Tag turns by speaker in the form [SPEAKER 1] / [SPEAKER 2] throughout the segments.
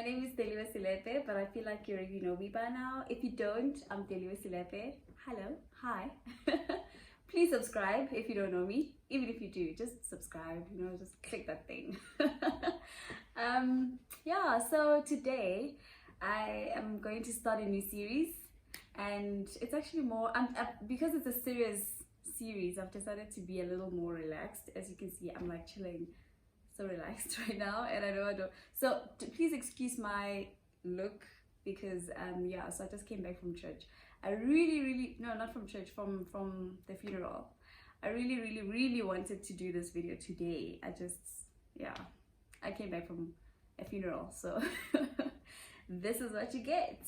[SPEAKER 1] name is Teliwe Silepe, but I feel like you already know me by now. If you don't, I'm Teliwe Silepe. Hello, hi. Please subscribe if you don't know me. Even if you do, just subscribe, just click that thing. Yeah, so today I am going to start a new series, and it's actually more, because it's a serious series, I've decided to be a little more relaxed. As you can see, I'm like chilling, so relaxed right now, and I don't. So please excuse my look because yeah. So I just came back from church. I really no, not from church, from the funeral. I really wanted to do this video today. I came back from a funeral, so this is what you get.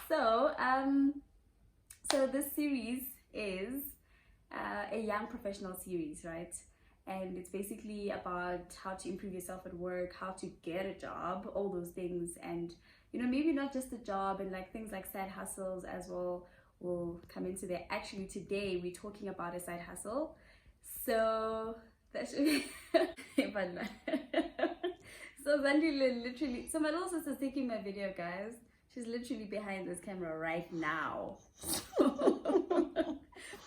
[SPEAKER 1] So so this series is a young professional series, right? And it's basically about how to improve yourself at work, how to get a job, all those things. And maybe not just a job, and like things like side hustles as well will come into there. Actually, today we're talking about a side hustle, so that should be so Zandile literally, so my little sister's taking my video, guys. She's literally behind this camera right now.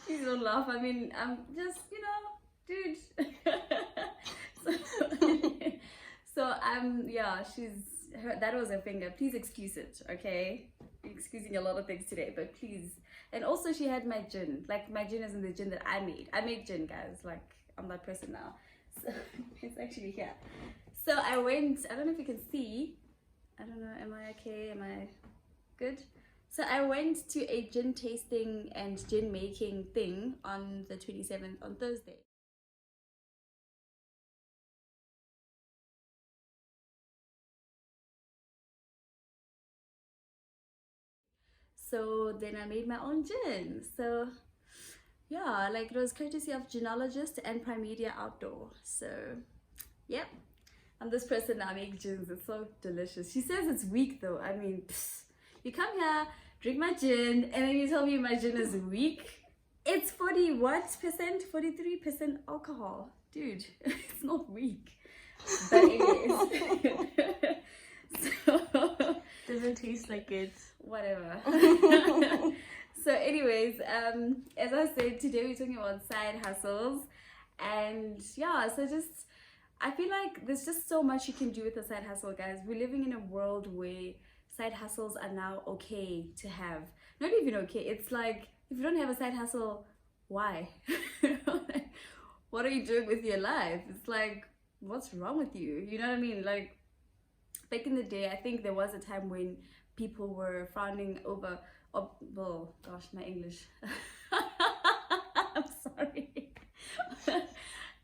[SPEAKER 1] Please don't laugh. I mean, I'm just, dude. so yeah, that was her finger. Please excuse it, okay? Excusing a lot of things today, but please. And also she had my gin. Like, my gin isn't the gin that I made. I made gin, guys. Like, I'm that person now. So it's actually here. So I went, I don't know if you can see. I don't know, am I okay? Am I good? So I went to a gin tasting and gin making thing on the 27th, on Thursday. So then I made my own gin. So yeah, like, it was courtesy of Ginologist and Primedia Outdoor. So yep, I'm this person now. I make gins. It's so delicious. She says it's weak though. I mean, you come here, drink my gin, and then you tell me my gin is weak. It's 43% alcohol, dude. It's not weak. But anyways, so
[SPEAKER 2] doesn't taste like it.
[SPEAKER 1] Whatever. So anyways, as I said, today we're talking about side hustles, and yeah, so I feel like there's just so much you can do with a side hustle, guys. We're living in a world where side hustles are now okay to have. Not even okay, it's like, if you don't have a side hustle, why? What are you doing with your life? It's like, what's wrong with you? You know what I mean? Like, back in the day, I think there was a time when people were frowning over, well, gosh, my English. I'm sorry.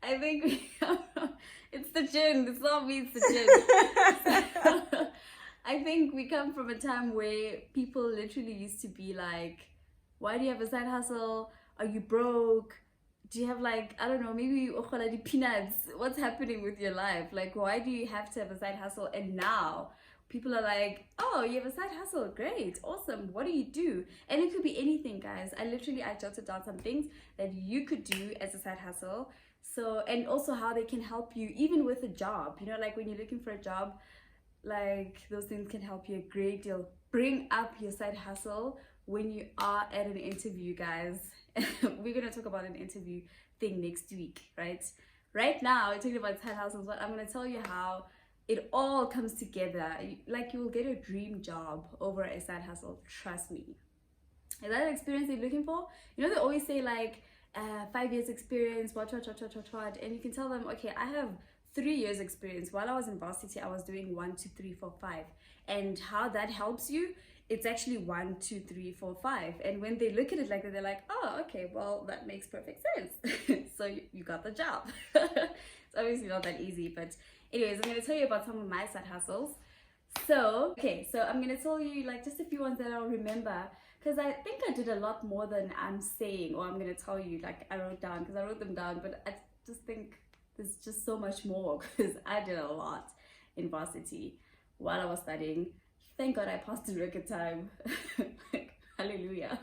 [SPEAKER 1] I think it's the gin. It's not me, it's the gin. I think we come from a time where people literally used to be like, why do you have a side hustle? Are you broke? Do you have, like, I don't know, maybe peanuts? What's happening with your life? Like, why do you have to have a side hustle? And now people are like, oh, you have a side hustle, great, awesome, what do you do? And it could be anything, guys. I jotted down some things that you could do as a side hustle. So, and also how they can help you even with a job, like when you're looking for a job, like, those things can help you a great deal. Bring up your side hustle when you are at an interview, guys. We're gonna talk about an interview thing next week, right? Right now, we're talking about side hustles, but I'm gonna tell you how it all comes together. Like, you will get a dream job over a side hustle, trust me. Is that an experience you're looking for? They always say, like, 5 years experience, what, and you can tell them, okay, I have 3 years experience. While I was in varsity, I was doing 1, 2, 3, 4, 5. And how that helps you, it's actually 1, 2, 3, 4, 5. And when they look at it like that, they're like, oh, okay, well, that makes perfect sense. So you got the job. It's obviously not that easy, but anyways, I'm going to tell you about some of my side hustles. So, okay, so I'm going to tell you, like, just a few ones that I'll remember, because I think I did a lot more than I'm saying, or I'm going to tell you, like, I wrote them down, but I just think there's just so much more, because I did a lot in varsity while I was studying. Thank God I passed in record time. Like, hallelujah.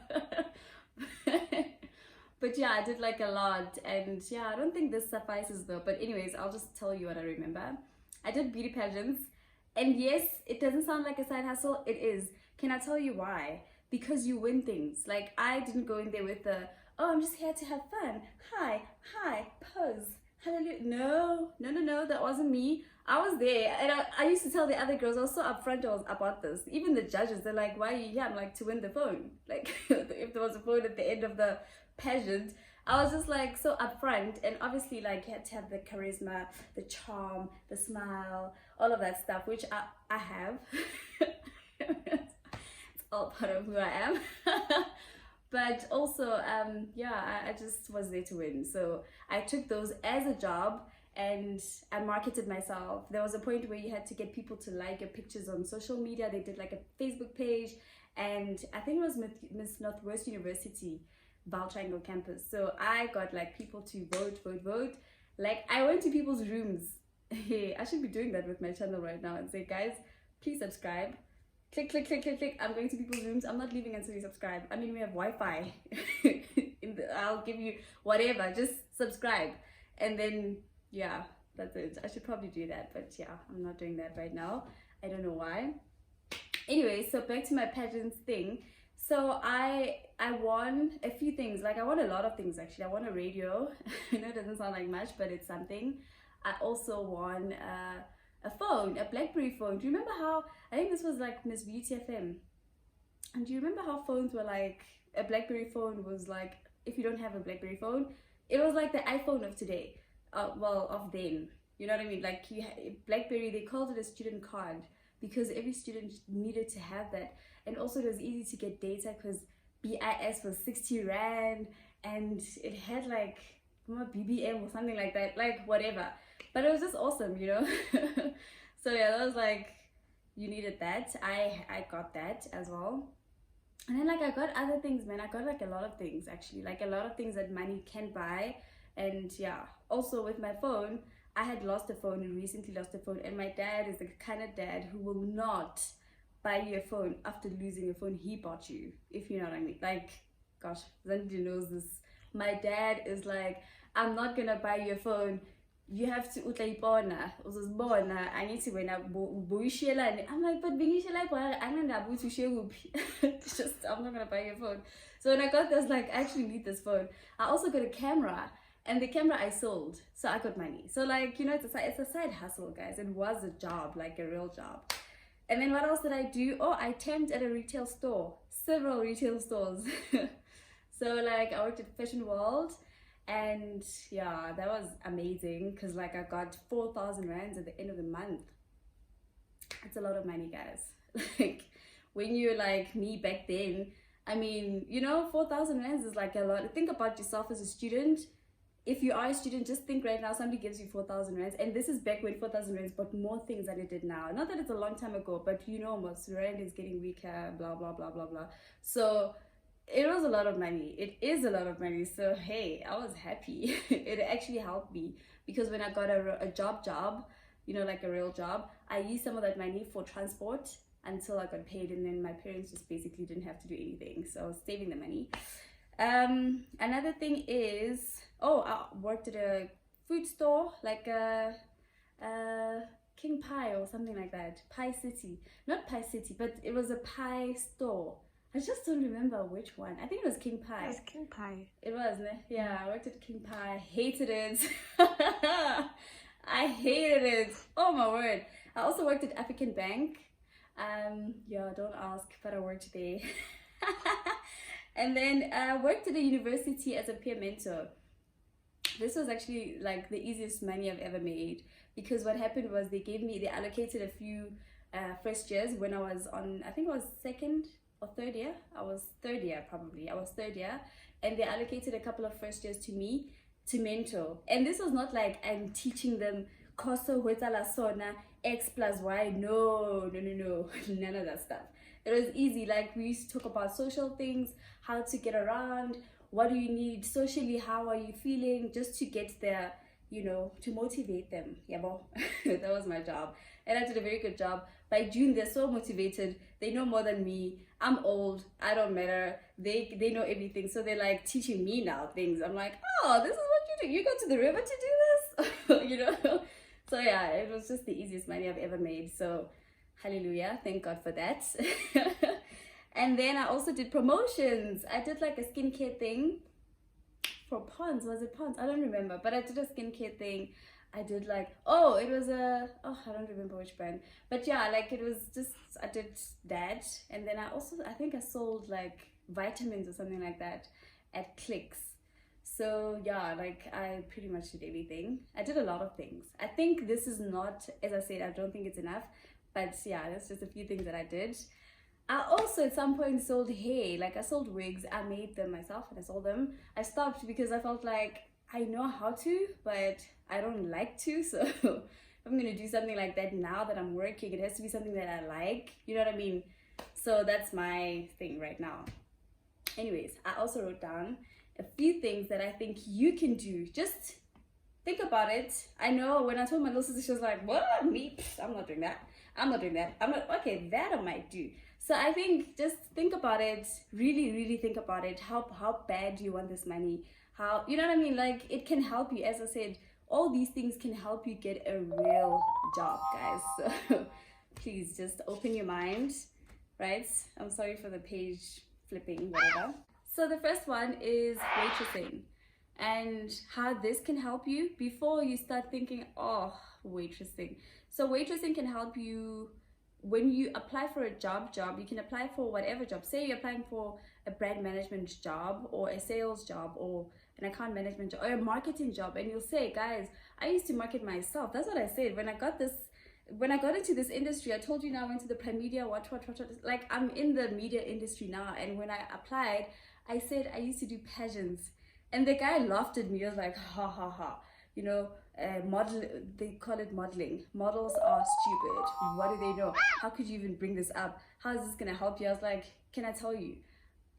[SPEAKER 1] But yeah, I did like a lot, and yeah, I don't think this suffices though. But anyways, I'll just tell you what I remember. I did beauty pageants, And yes, it doesn't sound like a side hustle. It is. Can I tell you why? Because you win things. Like, I didn't go in there with the, oh, I'm just here to have fun. Hi, pose. Hallelujah. No, that wasn't me. I was there, and I used to tell the other girls, I was so upfront about this. Even the judges, they're like, why are you here? I'm like, to win the phone. Like, if there was a phone at the end of the pageant, I was just like so upfront. And obviously, like, you had to have the charisma, the charm, the smile, all of that stuff, which I have. It's all part of who I am. But also, yeah, I just was there to win. So I took those as a job, and I marketed myself. There was a point where you had to get people to like your pictures on social media. They did like a Facebook page, and I think it was Miss Northwest University, Val Triangle campus. So I got like people to vote. Like, I went to people's rooms. Hey, I should be doing that with my channel right now and say, guys, please subscribe. Click. I'm going to people's rooms. I'm not leaving until you subscribe. I mean, we have Wi-Fi. I'll give you whatever. Just subscribe. And then, yeah, that's it. I should probably do that. But yeah, I'm not doing that right now. I don't know why. Anyway, so back to my pageants thing. So I won a few things. Like, I won a lot of things, actually. I won a radio. I know it doesn't sound like much, but it's something. I also won a phone, a BlackBerry phone. Do you remember how, I think this was like Miss Beauty FM. And do you remember how phones were like, a BlackBerry phone was like, if you don't have a BlackBerry phone, it was like the iPhone of today. Well, of then. You know what I mean? Like, BlackBerry, they called it a student card because every student needed to have that. And also it was easy to get data because BIS was 60 Rand and it had like BBM or something like that, like whatever. But it was just awesome, you know. So yeah, that was like, you needed that. I got that as well. And then like I got other things, man. I got like a lot of things, actually, like a lot of things that money can buy. And yeah, also with my phone, I had lost a phone, recently lost a phone, and my dad is the kind of dad who will not buy you a phone after losing a phone he bought you, if you know what I mean. Like, gosh, Zandy knows this. My dad is like, I'm not gonna buy you a phone. You have to utlaipona, uzosibona, angithi wena buyishelane. I'm like, but bengishela ibona, anginandaba ukuthi ushiye kuphi. Just, I'm not gonna buy you a phone. So when I got this, like, I actually need this phone. I also got a camera, and the camera I sold, so I got money. So like, you know, it's a side hustle, guys. It was a job, like a real job. And then what else did I do? Oh, I temped at a retail store, several retail stores. So like, I worked at Fashion World. And yeah, that was amazing because like I got 4,000 rands at the end of the month. It's a lot of money, guys. Like, when you're like me back then, I mean, you know, 4,000 rands is like a lot. Think about yourself as a student. If you are a student, just think right now somebody gives you 4,000 rands, and this is back when 4,000 rands bought more things than it did now. Not that it's a long time ago, but you know, most rand is getting weaker, blah blah blah blah blah. So it was a lot of money. It is a lot of money. So hey, I was happy. It actually helped me because when I got a job, you know, like a real job, I used some of that money for transport until I got paid, and then my parents just basically didn't have to do anything. So I was saving the money. Another thing is, oh, I worked at a food store, like a King Pie or something like that. Pie City. Not Pie City, but it was a pie store. I just don't remember which one. I think it was King Pie.
[SPEAKER 2] It was King Pie.
[SPEAKER 1] It was, ne? Yeah, I worked at King Pie. Hated it. I hated it. Oh my word. I also worked at African Bank. Yeah, don't ask, but I worked there. And then I worked at a university as a peer mentor. This was actually like the easiest money I've ever made, because what happened was they allocated a few first years when I was on, I think it was second or third year. I was third year, and they allocated a couple of first years to me to mentor. And this was not like I'm teaching them koso huetala sona x plus y. No, none of that stuff. It was easy. Like, we used to talk about social things, how to get around, what do you need socially, how are you feeling, just to get there, you know, to motivate them. Yeah, well, that was my job, and I did a very good job. By June, they're so motivated. They know more than me. I'm old. I don't matter. They know everything. So they're like teaching me now things. I'm like, oh, this is what you do. You go to the river to do this, you know. So yeah, it was just the easiest money I've ever made. So Hallelujah, thank God for that. And then I also did promotions. I did like a skincare thing for Pond's. Was it Pond's? I don't remember, but I did a skincare thing. I did like, oh, it was a, oh, I don't remember which brand, but yeah, like it was just, I did that. And then I think I sold like vitamins or something like that at Clicks. So yeah, like I pretty much did everything. I did a lot of things. I think this is not, as I said, I don't think it's enough, but yeah, that's just a few things that I did. I also at some point sold hair, like I sold wigs. I made them myself and I sold them. I stopped because I felt like I know how to, but I don't like to. So if I'm gonna do something like that now that I'm working, it has to be something that I like, you know what I mean? So that's my thing right now. Anyways, I also wrote down a few things that I think you can do. Just think about it. I know when I told my little sister, she was like, what? Me? I'm not doing that. I'm not doing that. I'm not, okay, that I might do. So I think just think about it, really think about it. How bad do you want this money? How, you know what I mean? Like it can help you. As I said, all these things can help you get a real job, guys. So please just open your mind, right? I'm sorry for the page flipping, whatever. So the first one is waitressing and how this can help you before you start thinking, oh, waitressing. So waitressing can help you when you apply for a job, you can apply for whatever job. Say you're applying for a brand management job or a sales job or an account management job or a marketing job, and you'll say, guys, I used to market myself. That's what I said when I got into this industry. I told you now I went to the prime media, what, like I'm in the media industry now. And when I applied, I said I used to do pageants, and the guy laughed at me. He was like, ha ha ha, you know, model, they call it modeling. Models are stupid. What do they know? How could you even bring this up? How is this gonna help you? I was like, can I tell you?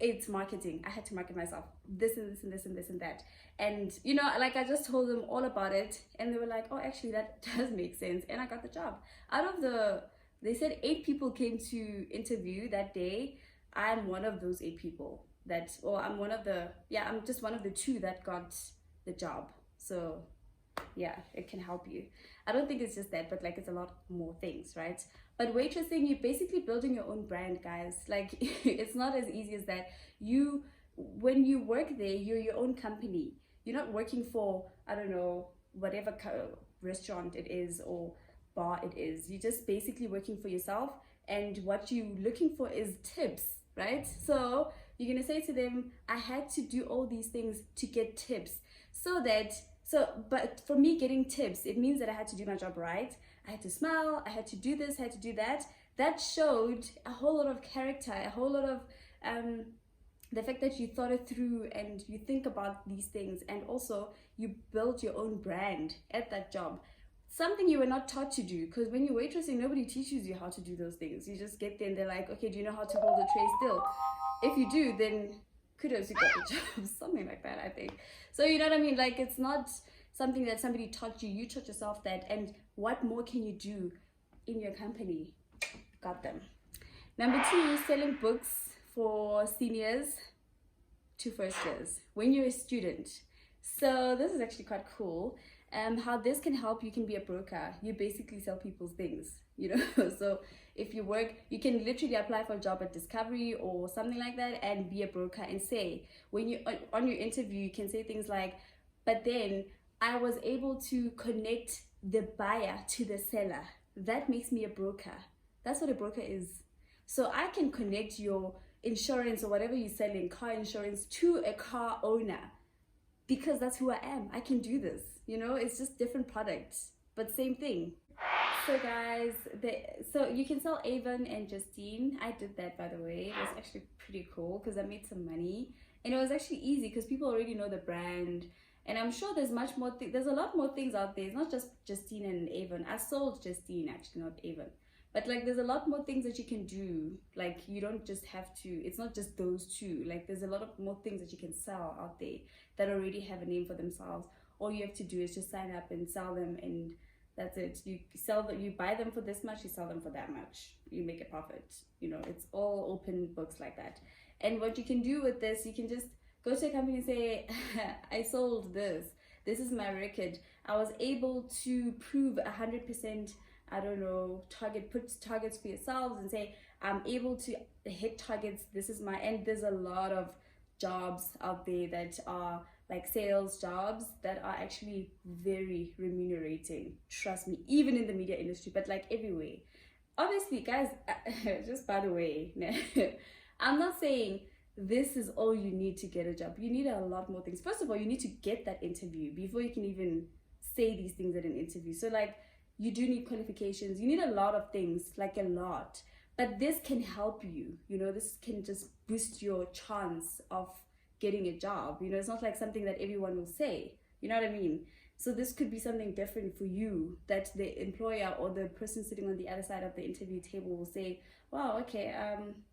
[SPEAKER 1] It's marketing. I had to market myself. This and this and this and this and that. And you know, like I just told them all about it, and they were like, oh, actually that does make sense. And I got the job. Out of they said 8 people came to interview that day. I'm one of those 8 people I'm just one of the 2 that got the job. So yeah, it can help you. I don't think it's just that, but like it's a lot more things, right? But waitressing, you're basically building your own brand, guys. Like it's not as easy as that. When you work there, you're your own company. You're not working for, I don't know, whatever restaurant it is or bar it is. You're just basically working for yourself, and what you're looking for is tips, right? So you're gonna say to them, I had to do all these things to get tips. But for me getting tips, it means that I had to do my job right. I had to smile, I had to do this, I had to do that. That showed a whole lot of character, a whole lot of the fact that you thought it through and you think about these things, and also you built your own brand at that job. Something you were not taught to do, because when you're waitressing, nobody teaches you how to do those things. You just get there and they're like, okay, do you know how to hold a tray still? If you do, then kudos, you got the job. Something like that, I think. So you know what I mean? Like it's not something that somebody taught you. You taught yourself that. And what more can you do in your company? Got them. Number 2, selling books for seniors to first years when you're a student. So this is actually quite cool. How this can help, you can be a broker. You basically sell people's things, you know. So if you work, you can literally apply for a job at Discovery or something like that and be a broker and say, when you on your interview, you can say things like, but then I was able to connect the buyer to the seller. That makes me a broker. That's what a broker is. So I can connect your insurance or whatever you're selling, car insurance, to a car owner, because that's who I am. I can do this, you know. It's just different products, but same thing. So guys, so you can sell Avon and Justine. I did that, by the way. It was actually pretty cool because I made some money, and it was actually easy because people already know the brand. And I'm sure there's much more there's a lot more things out there. It's not just Justine and Avon. I sold Justine, actually, not Avon. But like there's a lot more things that you can do. Like you don't just have to, it's not just those 2. Like there's a lot of more things that you can sell out there that already have a name for themselves. All you have to do is just sign up and sell them, and that's it. You sell them, you buy them for this much, you sell them for that much. You make a profit. You know, it's all open books like that. And what you can do with this, you can just go to a company and say, I sold this. This is my record. I was able to prove 100% I don't know, put targets for yourselves and say, I'm able to hit targets. This is my, and there's a lot of jobs out there that are like sales jobs that are actually very remunerating. Trust me, even in the media industry, but like everywhere. Obviously, guys, just by the way, I'm not saying this is all you need to get a job. You need a lot more things. First of all, you need to get that interview before you can even say these things at an interview. So like, you do need qualifications. You need a lot of things, like a lot. But this can help you. You know, this can just boost your chance of getting a job. You know, it's not like something that everyone will say. You know what I mean? So this could be something different for you that the employer or the person sitting on the other side of the interview table will say, wow, okay,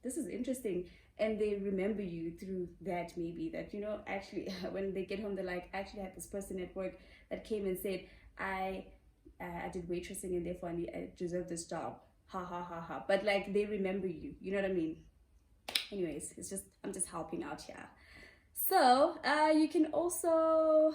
[SPEAKER 1] this is interesting. And they remember you through that, maybe, that, you know, actually, when they get home, they're like, I actually had this person at work that came and said, I did waitressing and therefore I deserve this job. Ha ha ha ha. But like, they remember you. You know what I mean? Anyways, I'm just helping out here. So you can also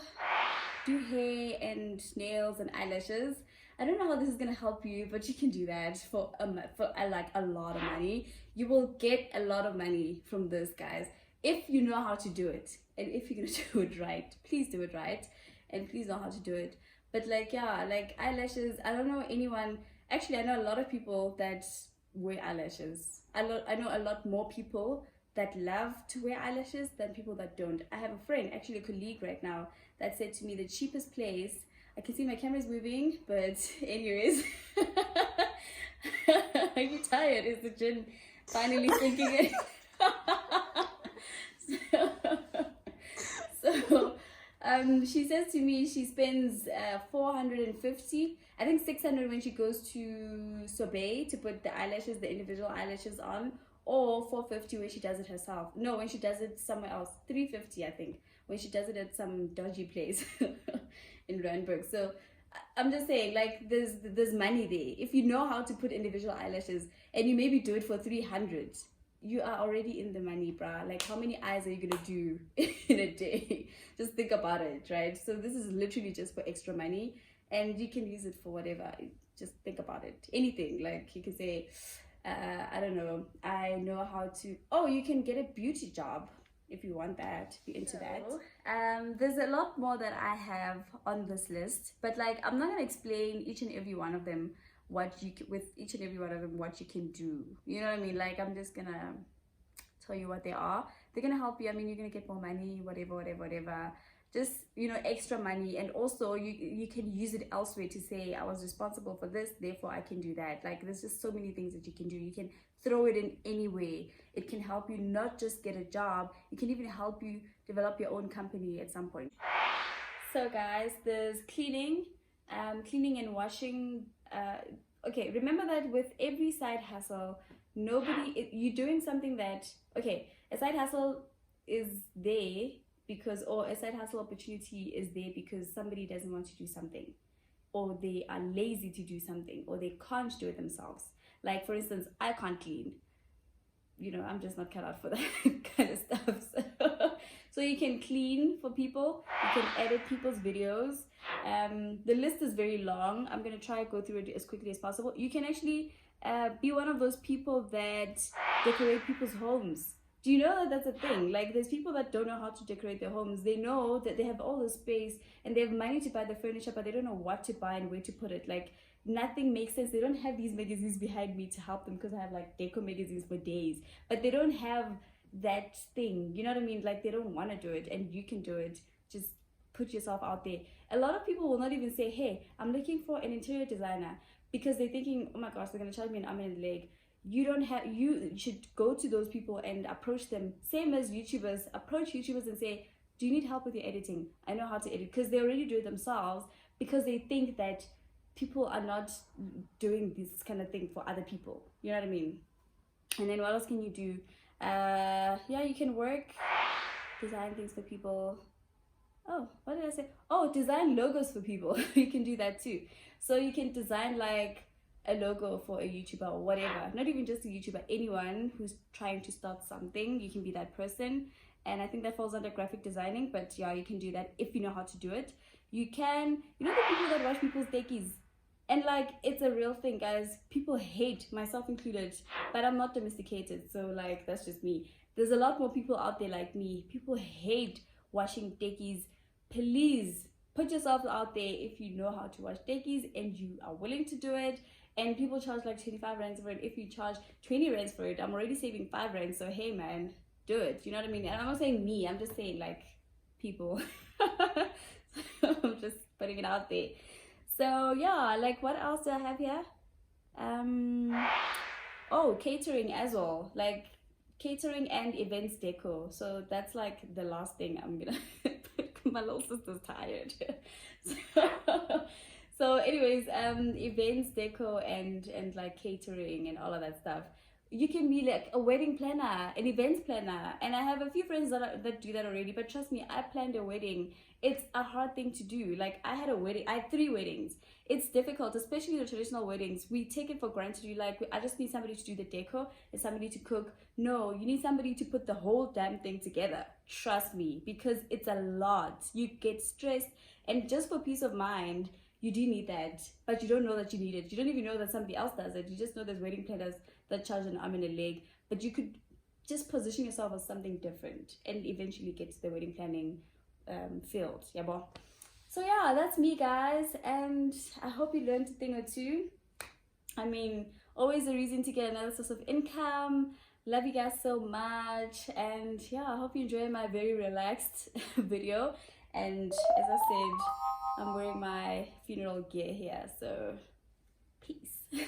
[SPEAKER 1] do hair and nails and eyelashes. I don't know how this is gonna help you, but you can do that for like a lot of money. You will get a lot of money from this, guys, if you know how to do it, and if you're gonna do it right. Please do it right, and please know how to do it. But like, yeah, like eyelashes, I don't know anyone. Actually, I know a lot of people that wear eyelashes. I know a lot more people that love to wear eyelashes than people that don't. I have a friend, actually a colleague right now, that said to me the cheapest place, I can see my camera's moving, but anyways, are you tired? Is the gin finally thinking it? so she says to me she spends 450, I think 600 when she goes to Sorbet to put the eyelashes, the individual eyelashes on, or 450 when she does it herself. No, when she does it somewhere else. 350, I think, when she does it at some dodgy place in Randburg. So I'm just saying, like, there's money there. If you know how to put individual eyelashes and you maybe do it for 300, you are already in the money, bruh. Like, how many eyes are you gonna do in a day? Just think about it, right? So this is literally just for extra money, and you can use it for whatever. Just think about it. Anything. Like, you can say, I don't know, I know how to, oh, you can get a beauty job if you want that, if you're into that. There's a lot more that I have on this list, but like, I'm not gonna explain each and every one of them, what you can do. You know what I mean? Like, I'm just gonna tell you what they are. They're gonna help you. I mean, you're gonna get more money, whatever. Just, you know, extra money. And also you can use it elsewhere to say, I was responsible for this, therefore I can do that. Like, there's just so many things that you can do. You can throw it in any way. It can help you not just get a job, it can even help you develop your own company at some point. So guys, there's cleaning and washing. Okay, remember that with every side hustle, you're doing something that, okay, a side hustle is there because, or a side hustle opportunity is there because somebody doesn't want to do something, or they are lazy to do something, or they can't do it themselves. Like, for instance, I can't clean. You know, I'm just not cut out for that kind of stuff. So you can clean for people, you can edit people's videos. The list is very long. I'm going to try to go through it as quickly as possible. You can actually be one of those people that decorate people's homes. Do you know that that's a thing? Like, there's people that don't know how to decorate their homes. They know that they have all the space and they have money to buy the furniture, but they don't know what to buy and where to put it. Like, nothing makes sense. They don't have these magazines behind me to help them, because I have like deco magazines for days, but they don't have that thing. You know what I mean? Like, they don't want to do it, and you can do it. Just put yourself out there. A lot of people will not even say, hey, I'm looking for an interior designer, because they're thinking, oh my gosh, they're going to charge me an arm and a leg. You should go to those people and approach them. Same as YouTubers. Approach YouTubers and say, do you need help with your editing? I know how to edit, because they already do it themselves, because they think that people are not doing this kind of thing for other people. You know what I mean? And then what else can you do? Yeah, you can design things for people. Oh, what did I say? Oh, design logos for people. You can do that too. So you can design like a logo for a YouTuber or whatever. Not even just a YouTuber, anyone who's trying to start something, you can be that person. And I think that falls under graphic designing, but yeah, you can do that if you know how to do it. You can, you know, the people that wash people's dekkies, And like, it's a real thing, guys. People hate, myself included, but I'm not domesticated, so like, that's just me. There's a lot more people out there like me. People hate washing tekkies. Please put yourself out there if you know how to wash tekkies and you are willing to do it. And people charge like 25 rands for it. If you charge 20 rands for it, I'm already saving 5 rands. So hey man, do it. You know what I mean? And I'm not saying me, I'm just saying like people. I'm just putting it out there. So yeah, like what else do I have here? Oh, catering as well. Like catering and events deco. So that's like the last thing I'm gonna put. My little sister's tired. So anyways, events deco and like catering and all of that stuff. You can be like a wedding planner, an events planner, and I have a few friends that do that already. But trust me, I planned a wedding. It's a hard thing to do. Like I had a wedding, I had 3 weddings. It's difficult, especially the traditional weddings. We take it for granted. You like, I just need somebody to do the decor and somebody to cook. No, you need somebody to put the whole damn thing together. Trust me, because it's a lot. You get stressed, and just for peace of mind, you do need that, but you don't know that you need it. You don't even know that somebody else does it. You just know there's wedding planners that charge an arm and a leg, but you could just position yourself as something different and eventually get to the wedding planning field. Yeah, boy. So yeah, that's me, guys, and I hope you learned a thing or two. I mean, always a reason to get another source of income. Love you guys so much, and yeah, I hope you enjoy my very relaxed video. And as I said, I'm wearing my funeral gear here, so peace.